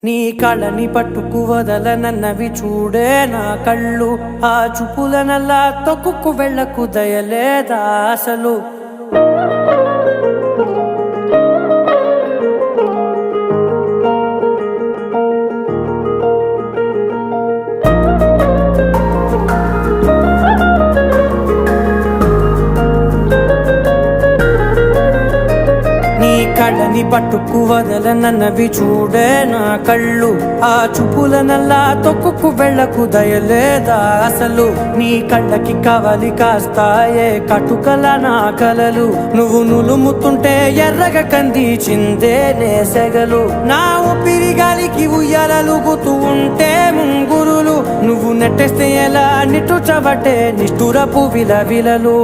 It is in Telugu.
నీ కళ్ళని పట్టుకు వదలనన్నవి చూడే నా కళ్ళు, ఆ చూపులనల్లా తొక్కుకు వెళ్ళకు దయలేదా అసలు. కళ్ళని పట్టుకు వదలనన్నవి చూడే నా కళ్ళు, ఆ చూపులనల్లా తొక్కుకు వెళ్ళకు దయలేదా అసలు. నీ కళ్ళకి కవలి కాస్తాయే కటుకల నా కలలు, నువ్వు నులుముతుంటే ఎర్రగ కంది చిందే నేసెగలు. నా ఊపిరి గాలికి ఉయ్యాలలుగుతూ ఉంటే ముంగురులు, నువ్వు నెట్టేస్తే ఎలా నిట్టుచబట్టే నిష్ఠురపు విలవిలలు.